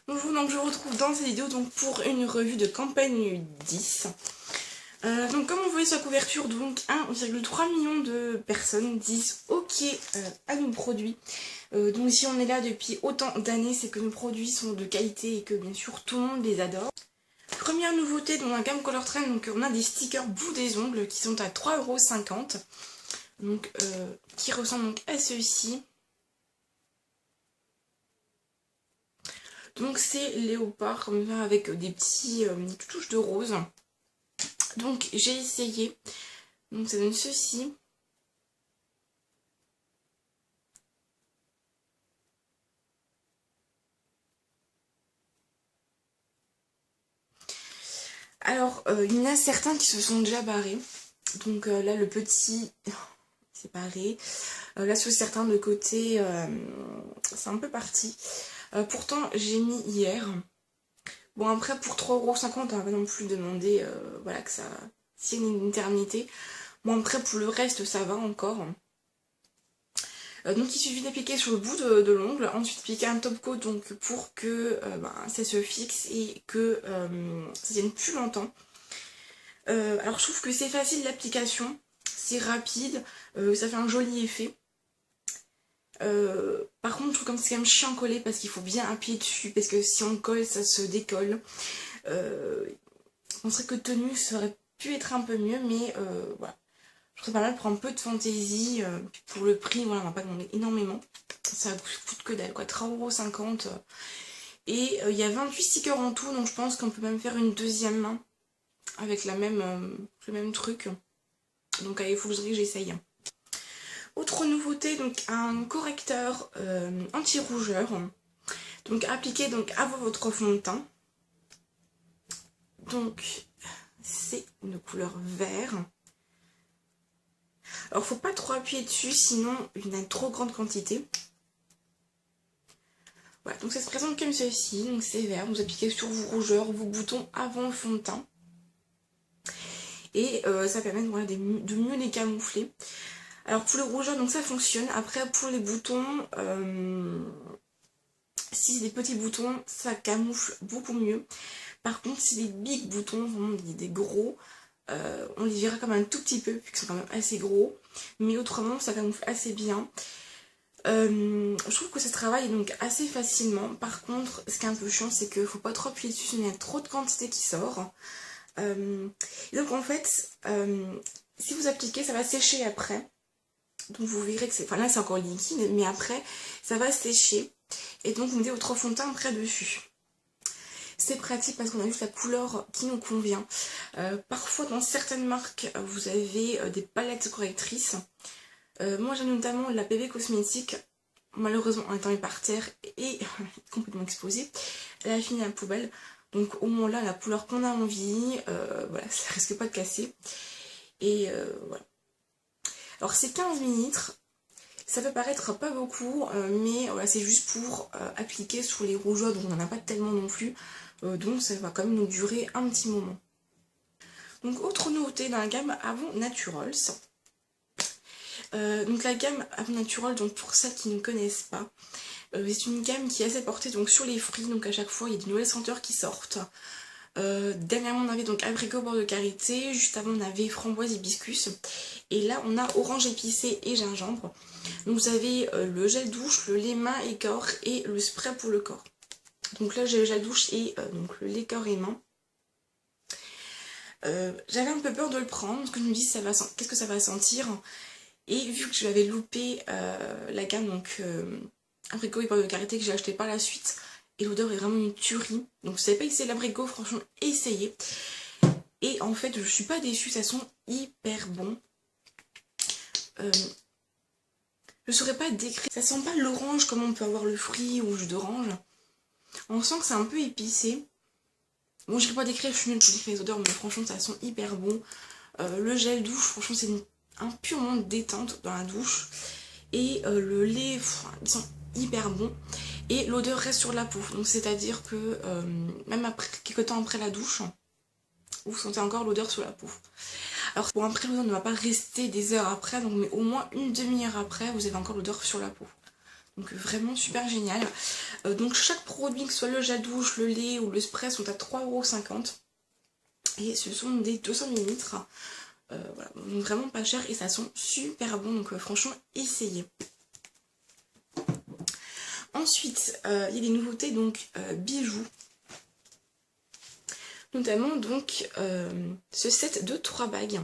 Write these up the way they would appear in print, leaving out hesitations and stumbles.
Bonjour, donc je vous retrouve dans cette vidéo donc pour une revue de campagne 10. Donc comme vous voyez sur la couverture, donc 1,3 million de personnes disent ok à nos produits. Donc si on est là depuis autant d'années, c'est que nos produits sont de qualité et que bien sûr tout le monde les adore. Première nouveauté dans la gamme Color Trend, donc on a des stickers bout des ongles qui sont à 3,50 €. Donc qui ressemblent donc à ceux-ci. Donc c'est léopard comme ça avec des petites touches de rose. Donc j'ai essayé. Donc ça donne ceci. Alors il y en a certains qui se sont déjà barrés. Donc là le petit c'est barré. Là sur certains de côté c'est un peu parti. Pourtant j'ai mis hier. Bon après pour 3,50 €, on va pas non plus demander voilà que ça signe une éternité. Bon après pour le reste ça va encore. Donc il suffit d'appliquer sur le bout de l'ongle, ensuite appliquer un top coat donc pour que ça se fixe et que ça tienne plus longtemps. Alors je trouve que c'est facile l'application, c'est rapide, ça fait un joli effet. Par contre je trouve comme c'est quand même chiant à coller parce qu'il faut bien appuyer dessus parce que si on colle ça se décolle. On serait que tenue ça aurait pu être un peu mieux mais voilà. Je trouve pas mal pour un peu de fantaisie. Pour le prix, voilà, on va pas demander énormément. Ça coûte que dalle, quoi, 3,50 €. Et il y a 28 stickers en tout, donc je pense qu'on peut même faire une deuxième main avec le même truc. Donc il faut que j'essaye. Autre nouveauté, donc un correcteur anti-rougeur. Donc appliqué donc avant votre fond de teint. Donc c'est une couleur vert. Alors faut pas trop appuyer dessus, sinon il y en a une trop grande quantité. Voilà, donc ça se présente comme ceci, donc c'est vert, vous appliquez sur vos rougeurs, vos boutons avant le fond de teint. Et ça permet voilà, de mieux les camoufler. Alors pour les rougeurs, donc ça fonctionne. Après pour les boutons, si c'est des petits boutons, ça camoufle beaucoup mieux. Par contre si c'est des big boutons, vraiment des gros, on les verra comme un tout petit peu, puisqu'ils sont quand même assez gros. Mais autrement ça camoufle assez bien. Je trouve que ça se travaille donc assez facilement. Par contre, ce qui est un peu chiant, c'est qu'il ne faut pas trop appuyer dessus, sinon il y a trop de quantité qui sort. Et donc en fait, si vous appliquez, ça va sécher après. Donc vous verrez que c'est... Enfin là c'est encore liquide, mais après ça va sécher. Et donc vous mettez votre fond de teint après dessus. C'est pratique parce qu'on a juste la couleur qui nous convient. Parfois dans certaines marques, vous avez des palettes correctrices. Moi j'ai notamment la PV Cosmétique, malheureusement en étant par terre et complètement exposée, elle a fini à la poubelle. Donc au moins là la couleur qu'on a envie, voilà, ça risque pas de casser. Et voilà. Alors c'est 15 ml, ça peut paraître pas beaucoup, mais voilà, c'est juste pour appliquer sous les rougeurs, donc on n'en a pas tellement non plus. Donc ça va quand même nous durer un petit moment. Donc autre nouveauté dans la gamme Avon Naturals. Donc la gamme Avon Naturals, donc pour celles qui ne connaissent pas, c'est une gamme qui est assez portée donc sur les fruits, donc à chaque fois il y a des nouvelles senteurs qui sortent. Dernièrement on avait donc abricot beurre de karité, juste avant on avait framboise hibiscus, et là on a orange épicé et gingembre. Donc vous avez le gel douche, le lait main et corps et le spray pour le corps. Donc là j'ai le gel douche et donc le lait corps et main. J'avais un peu peur de le prendre parce que je me dis qu'est-ce que ça va sentir. Et vu que je l'avais loupé la gamme donc abricot et beurre de karité que j'ai acheté par la suite, et l'odeur est vraiment une tuerie. Donc si vous savez pas essayer l'abricot, franchement essayez. Et en fait je suis pas déçue, ça sent hyper bon. Je saurais pas décrire, ça sent pas l'orange comme on peut avoir le fruit ou le jus d'orange. On sent que c'est un peu épicé. Bon je ne vais pas décrire, je suis nulle, je décris les odeurs, mais franchement ça sent hyper bon. Le gel douche, franchement c'est un pur moment de détente dans la douche. Et le lait, il sent hyper bon. Et l'odeur reste sur la peau. Donc c'est à dire que même après quelques temps après la douche, vous sentez encore l'odeur sur la peau. Alors bon après l'odeur ne va pas rester des heures après, donc mais au moins une demi-heure après, vous avez encore l'odeur sur la peau. Donc vraiment super génial. Donc chaque produit, que ce soit le gel douche, le lait ou le spray, sont à 3,50 €. Et ce sont des 200 ml. Voilà, donc vraiment pas cher et ça sent super bon. Donc franchement, essayez. Ensuite, il y a des nouveautés donc bijoux. Notamment donc ce set de 3 bagues.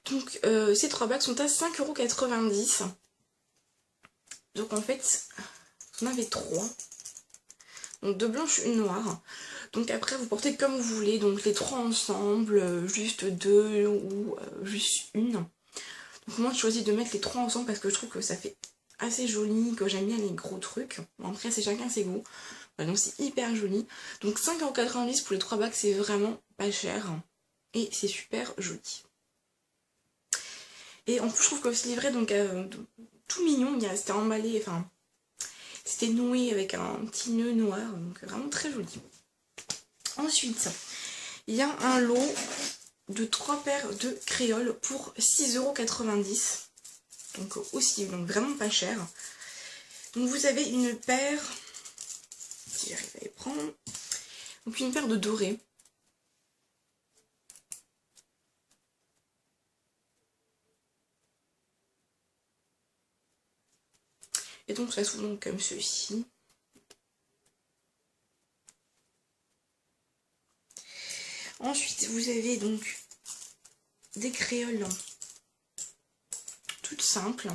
Donc ces 3 bagues sont à 5,90 €. Donc en fait, j'en avais 3. Donc 2 blanches, une noire. Donc après vous portez comme vous voulez, donc les 3 ensemble, juste 2 ou juste une. Donc moi je choisis de mettre les 3 ensemble parce que je trouve que ça fait assez joli, que j'aime bien les gros trucs. Bon, après c'est chacun ses goûts. Voilà, donc c'est hyper joli. Donc 5,90 € pour les 3 bagues, c'est vraiment pas cher. Et c'est super joli. Et en plus je trouve que c'est livré donc tout mignon, c'était emballé, enfin c'était noué avec un petit nœud noir, donc vraiment très joli. Ensuite, il y a un lot de 3 paires de créoles pour 6,90 €. Donc aussi, donc vraiment pas cher. Donc vous avez une paire, si j'arrive à les prendre, donc une paire de dorés. Et donc ça s'ouvre donc comme ceci. Ensuite, vous avez donc des créoles toutes simples.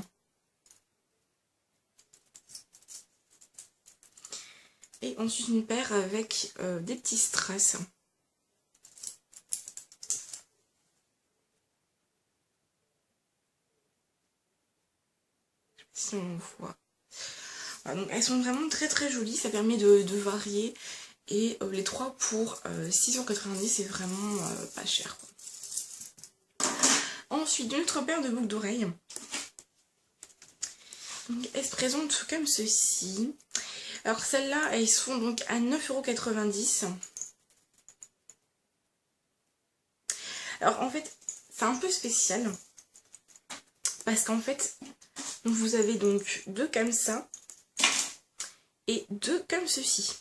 Et ensuite une paire avec des petits strass. Si on voit. Voilà, donc elles sont vraiment très très jolies, ça permet de varier. Et les 3 pour 6,90 €, c'est vraiment pas cher, quoi. Ensuite, une autre paire de boucles d'oreilles. Donc elles se présentent comme ceci. Alors celles-là, elles sont donc à 9,90 €. Alors en fait, c'est un peu spécial. Parce qu'en fait, vous avez donc 2 comme ça. Et 2 comme ceci.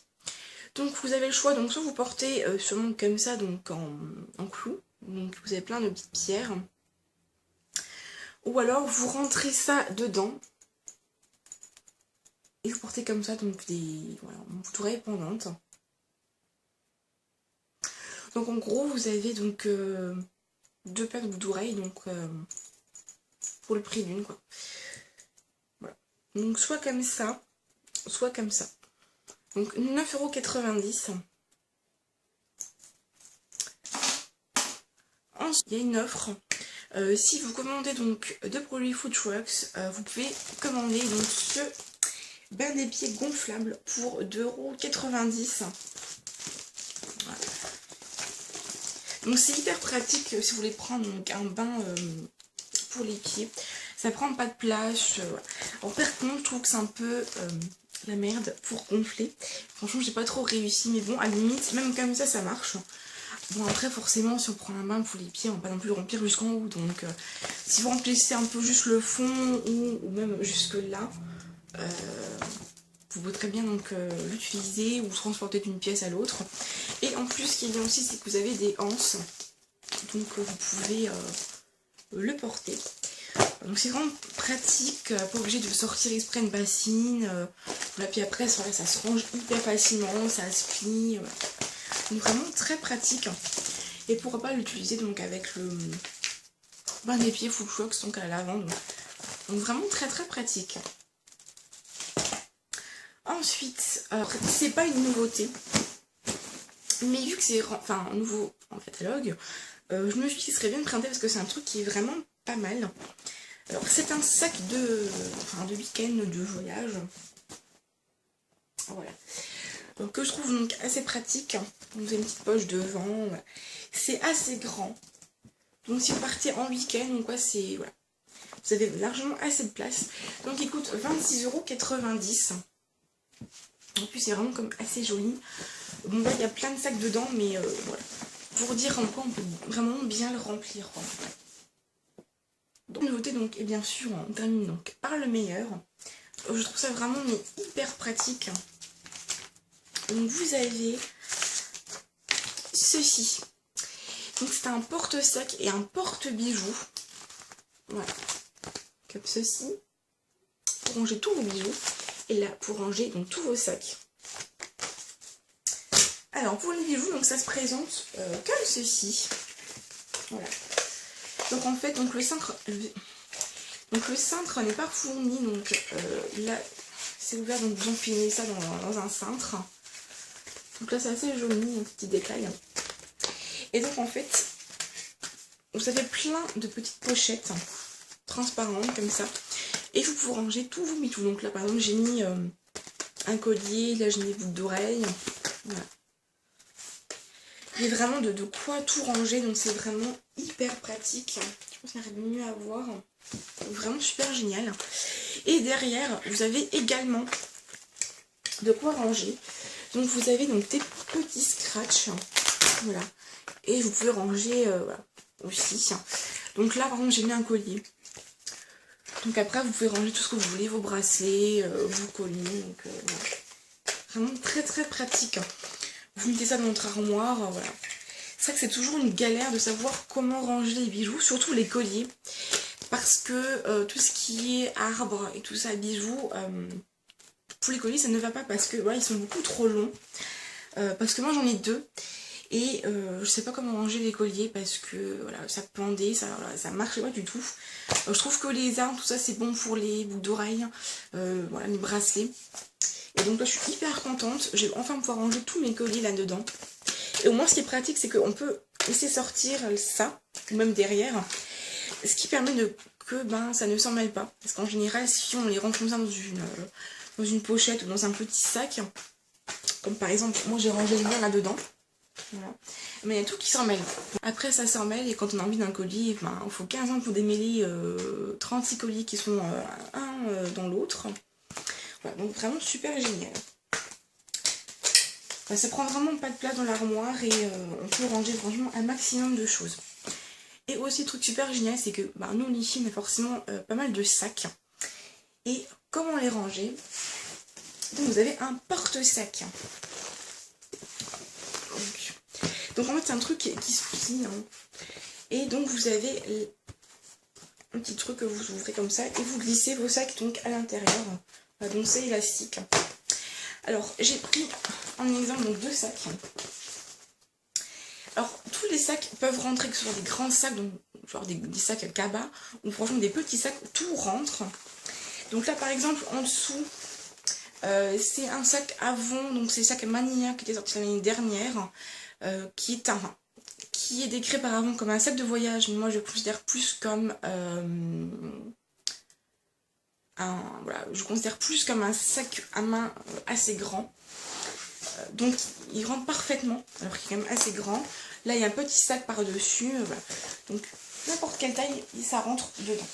Donc vous avez le choix, donc soit vous portez seulement comme ça, donc en clou. Donc vous avez plein de petites pierres. Ou alors vous rentrez ça dedans. Et vous portez comme ça, donc des boucles d'oreilles pendantes. Donc en gros, vous avez donc 2 paires de boucles d'oreilles, donc pour le prix d'une, quoi. Voilà. Donc soit comme ça, soit comme ça. Donc 9,90 €. Ensuite, il y a une offre. Si vous commandez donc 2 produits Foodworks, vous pouvez commander donc ce bain des pieds gonflable pour 2,90 €. Voilà. Donc c'est hyper pratique si vous voulez prendre donc, un bain pour les pieds. Ça prend pas de place. Voilà. Alors par contre, je trouve que c'est un peu la merde pour gonfler. Franchement, j'ai pas trop réussi, mais bon, à la limite, même comme ça marche. Bon, après, forcément, si on prend un bain pour les pieds, on va pas non plus le remplir jusqu'en haut. Donc, si vous remplissez un peu juste le fond ou même jusque là, vous pouvez très bien donc l'utiliser ou transporter d'une pièce à l'autre. Et en plus, ce qu'il y a aussi, c'est que vous avez des anses. Donc, vous pouvez le porter. Donc c'est vraiment pratique, pas obligé de sortir exprès une bassine. Voilà, puis après ça se range hyper facilement, ça se plie. Voilà. Donc vraiment très pratique. Et pourquoi pas l'utiliser donc avec le bain des pieds Foodworks, donc à la lavande. Donc vraiment très très pratique. Ensuite, c'est pas une nouveauté, mais vu que c'est un nouveau en catalogue, je me suis dit qu'il serait bien de présenter parce que c'est un truc qui est vraiment pas mal. Alors c'est un sac de week-end, de voyage. Voilà. Donc, que je trouve donc assez pratique. Vous avez une petite poche devant. Voilà. C'est assez grand. Donc si vous partez en week-end ou quoi, c'est. Voilà. Vous avez largement assez de place. Donc il coûte 26,90 €. En plus c'est vraiment comme assez joli. Bon là il y a plein de sacs dedans, mais voilà. Pour dire en quoi on peut vraiment bien le remplir. Donc, nouveauté donc, et bien sûr on termine donc par le meilleur. Je trouve ça vraiment mais hyper pratique. Donc vous avez ceci. Donc c'est un porte-sac et un porte-bijoux. Voilà. Comme ceci. Pour ranger tous vos bijoux. Et là pour ranger donc tous vos sacs. Alors pour les bijoux, donc ça se présente comme ceci. Voilà. Donc en fait, donc le cintre n'est pas fourni, donc là c'est ouvert, donc vous empilez ça dans un cintre. Donc là c'est assez joli, un petit détail. Et donc en fait, vous avez plein de petites pochettes transparentes comme ça. Et vous pouvez ranger tous vos bijoux. Donc là par exemple j'ai mis un collier, là j'ai mis des boucles d'oreilles. Voilà. Il y a vraiment de quoi tout ranger, donc c'est vraiment hyper pratique. Je pense qu'il y aurait de mieux à voir. Vraiment super génial. Et derrière, vous avez également de quoi ranger. Donc vous avez donc des petits scratchs. Voilà. Et vous pouvez ranger voilà, aussi. Donc là, par exemple, j'ai mis un collier. Donc après, vous pouvez ranger tout ce que vous voulez, vos bracelets, vos colliers. Donc voilà. Vraiment très très pratique. Vous mettez ça dans votre armoire, voilà. C'est vrai que c'est toujours une galère de savoir comment ranger les bijoux, surtout les colliers. Parce que tout ce qui est arbre et tout ça, bijoux, pour les colliers ça ne va pas parce que voilà, ils sont beaucoup trop longs. Parce que moi j'en ai deux. Et je sais pas comment ranger les colliers parce que voilà, ça pendait, ça marchait pas du tout. Je trouve que les arbres, tout ça c'est bon pour les boucles d'oreilles, voilà, les bracelets. Et donc là je suis hyper contente, j'ai enfin pouvoir ranger tous mes colliers là-dedans. Et au moins ce qui est pratique c'est qu'on peut laisser sortir ça, ou même derrière, ce qui permet que ça ne s'en mêle pas. Parce qu'en général si on les range comme ça dans une pochette ou dans un petit sac, comme par exemple moi j'ai rangé le mien là-dedans, voilà. Mais il y a tout qui s'en mêle. Après ça s'en mêle et quand on a envie d'un colis, il faut 15 ans pour démêler 36 colis qui sont un dans l'autre. Voilà, donc vraiment super génial. Ça prend vraiment pas de place dans l'armoire et on peut ranger franchement un maximum de choses. Et aussi truc super génial, c'est que nous les filles on a forcément pas mal de sacs. Et comment les ranger? Donc vous avez un porte-sac. Donc en fait c'est un truc qui se plie. Hein. Et donc vous avez un petit truc que vous ouvrez comme ça et vous glissez vos sacs donc à l'intérieur. Donc c'est élastique. Alors j'ai pris en exemple donc deux sacs. Alors tous les sacs peuvent rentrer, que ce soit des grands sacs, donc genre des sacs à cabas, ou franchement des petits sacs, tout rentre. Donc là par exemple en dessous, c'est un sac Avon, donc c'est le sac Mania qui était sorti l'année dernière, qui est décrit par Avon comme un sac de voyage, mais moi je le considère plus comme je considère plus comme un sac à main assez grand. Donc il rentre parfaitement, alors qu'il est quand même assez grand. Là il y a un petit sac par dessus, voilà. Donc n'importe quelle taille ça rentre dedans.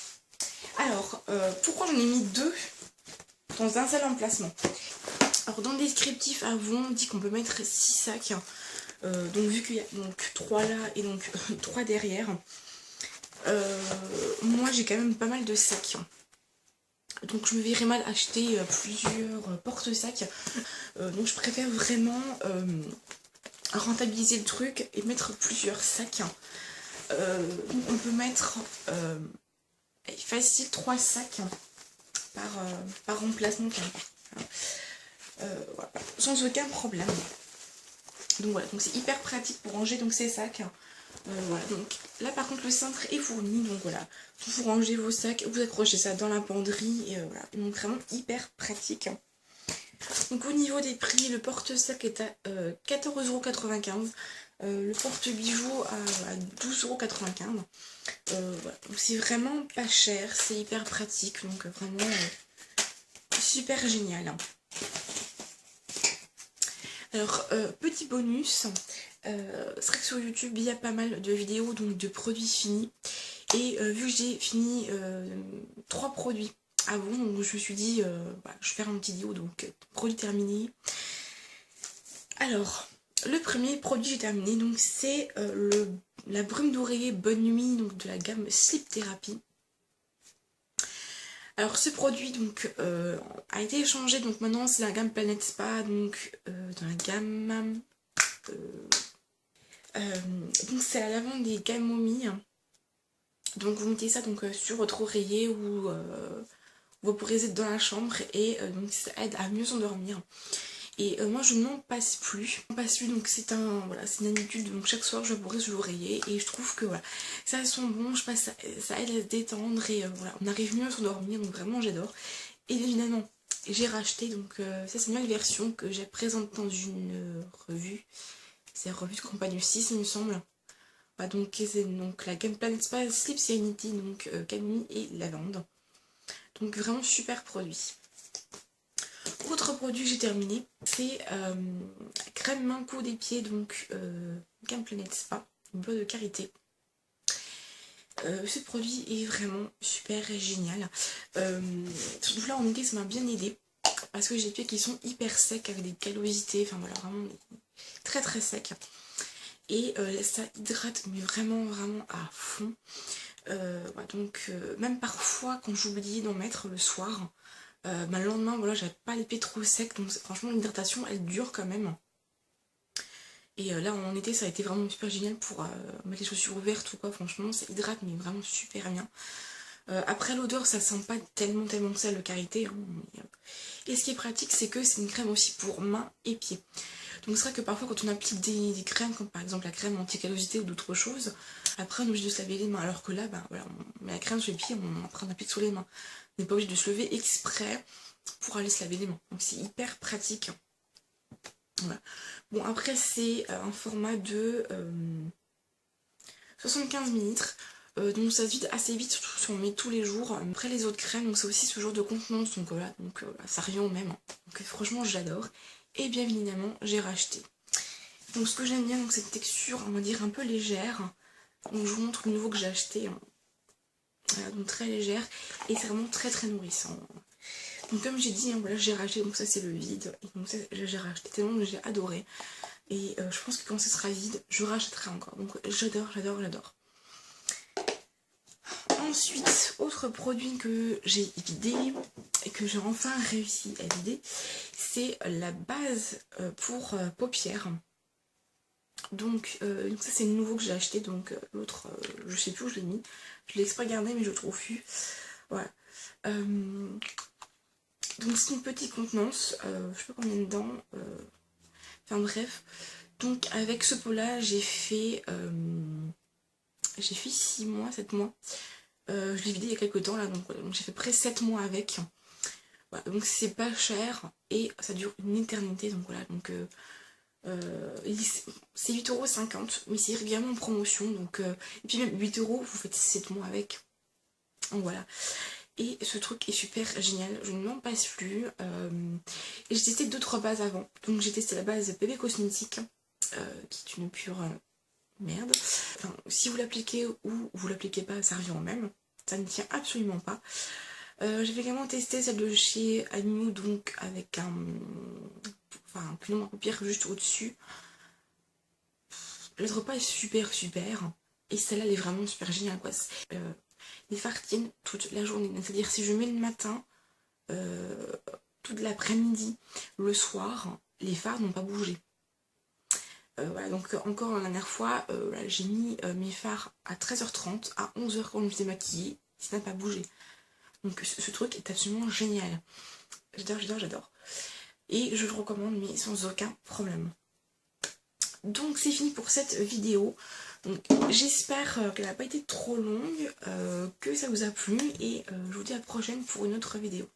Alors pourquoi j'en ai mis deux dans un seul emplacement? Alors dans le descriptif Avon on dit qu'on peut mettre 6 sacs, donc vu qu'il y a donc 3 là et donc 3 derrière, moi j'ai quand même pas mal de sacs. Donc je me verrais mal acheter plusieurs porte-sacs. Donc je préfère vraiment rentabiliser le truc et mettre plusieurs sacs. Donc on peut mettre facile 3 sacs par emplacement. Voilà, sans aucun problème. Donc voilà, donc c'est hyper pratique pour ranger donc ces sacs. Voilà, donc là par contre le cintre est fourni, donc voilà, vous rangez vos sacs, vous accrochez ça dans la penderie, et voilà, donc vraiment hyper pratique. Donc au niveau des prix, le porte-sac est à 14,95 €, le porte-bijoux à 12,95 €. Voilà, donc c'est vraiment pas cher, c'est hyper pratique, donc vraiment super génial. Alors, petit bonus, c'est vrai que sur YouTube il y a pas mal de vidéos donc de produits finis. Et vu que j'ai fini 3 produits avant, donc je me suis dit, je vais faire un petit vidéo, donc produit terminé. Alors, le premier produit que j'ai terminé, donc c'est la brume d'oreiller Bonne Nuit, donc de la gamme Sleep Therapy. Alors ce produit donc a été échangé, donc maintenant c'est la gamme Planet Spa, donc dans la gamme donc c'est la lavande des camomilles. Donc vous mettez ça donc sur votre oreiller ou vous pourrez être dans la chambre et donc ça aide à mieux s'endormir. Et moi je n'en passe plus. Donc c'est voilà, c'est une habitude, donc chaque soir je pourrais sur l'oreiller et je trouve que voilà, ça sent bon, je passe, ça aide à se détendre et voilà, on arrive mieux à s'endormir, donc vraiment j'adore. Et évidemment, j'ai racheté, donc ça c'est une nouvelle version que j'ai présente dans une revue. C'est la revue de Campagne 6 il me semble. Voilà, donc c'est donc la gamme Planet Spa Sleep Serenity, donc camomille et lavande. Donc vraiment super produit. Autre produit que j'ai terminé, c'est crème main cou des pieds, donc gamme Planet Spa, une boîte de karité. Ce produit est vraiment super génial. Surtout là en été ça m'a bien aidé parce que j'ai des pieds qui sont hyper secs avec des callosités, enfin voilà, vraiment très très secs. Et ça hydrate mais vraiment à fond. Voilà, donc même parfois quand j'oubliais d'en mettre le soir, le lendemain voilà, j'avais pas les pieds trop secs, donc franchement l'hydratation elle dure quand même. Et là en été ça a été vraiment super génial pour mettre les chaussures ouvertes ou quoi, franchement ça hydrate mais vraiment super bien. Après l'odeur ça sent pas tellement que ça le karité, hein, et ce qui est pratique c'est que c'est une crème aussi pour mains et pieds. Donc c'est vrai que parfois quand on applique des crèmes comme par exemple la crème anti-callosité ou d'autres choses, après on est obligé de se laver les mains, alors que là voilà, on met la crème sur les pieds, on applique sur les mains. On n'est pas obligé de se lever exprès pour aller se laver les mains, donc c'est hyper pratique. Voilà. Bon après c'est un format de 75 ml, donc ça se vide assez vite, surtout si on met tous les jours. Après les autres crèmes, donc c'est aussi ce genre de contenance, donc voilà, donc ça revient au même. Donc franchement j'adore. Et bien évidemment j'ai racheté. Donc ce que j'aime bien, c'est une texture on va dire un peu légère. Donc je vous montre le nouveau que j'ai acheté. Voilà, donc très légère et c'est vraiment très nourrissant. Donc comme j'ai dit, voilà, j'ai racheté, donc ça c'est le vide. Et donc ça j'ai racheté tellement que j'ai adoré. Et je pense que quand ce sera vide, je rachèterai encore. Donc j'adore. Ensuite, autre produit que j'ai vidé et que j'ai enfin réussi à vider, c'est la base pour paupières. Donc ça c'est le nouveau que j'ai acheté, donc l'autre je sais plus où je l'ai mis, je l'ai exprès gardé mais je le trouve plus. Voilà. Donc c'est une petite contenance, je sais pas combien dedans, enfin bref. Donc avec ce pot là j'ai fait 6 mois, 7 mois. Je l'ai vidé il y a quelques temps là, donc j'ai fait près 7 mois avec. Voilà, donc c'est pas cher et ça dure une éternité, donc voilà, donc c'est 8,50 €, mais c'est régulièrement en promotion, donc et puis même 8 €, vous faites 7 mois avec. Donc voilà. Et ce truc est super génial, je ne m'en passe plus. Et j'ai testé d'autres bases avant. Donc j'ai testé la base Bébé Cosmétique, qui est une pure merde. Enfin, si vous l'appliquez ou vous l'appliquez pas, ça revient au même. Ça ne tient absolument pas. J'avais également testé celle de chez Animu, donc avec un pilon à paupières juste au-dessus. Je trouve pas super. Et celle-là, elle est vraiment super géniale, quoi. Les fards tiennent toute la journée. C'est-à-dire, si je mets le matin, toute l'après-midi, le soir, les fards n'ont pas bougé. Voilà, donc encore la dernière fois, j'ai mis mes fards à 13h30, à 11h quand je me suis démaquillée, ça n'a pas bougé. Donc ce truc est absolument génial. J'adore. Et je le recommande, mais sans aucun problème. Donc c'est fini pour cette vidéo. J'espère qu'elle n'a pas été trop longue, que ça vous a plu et je vous dis à la prochaine pour une autre vidéo.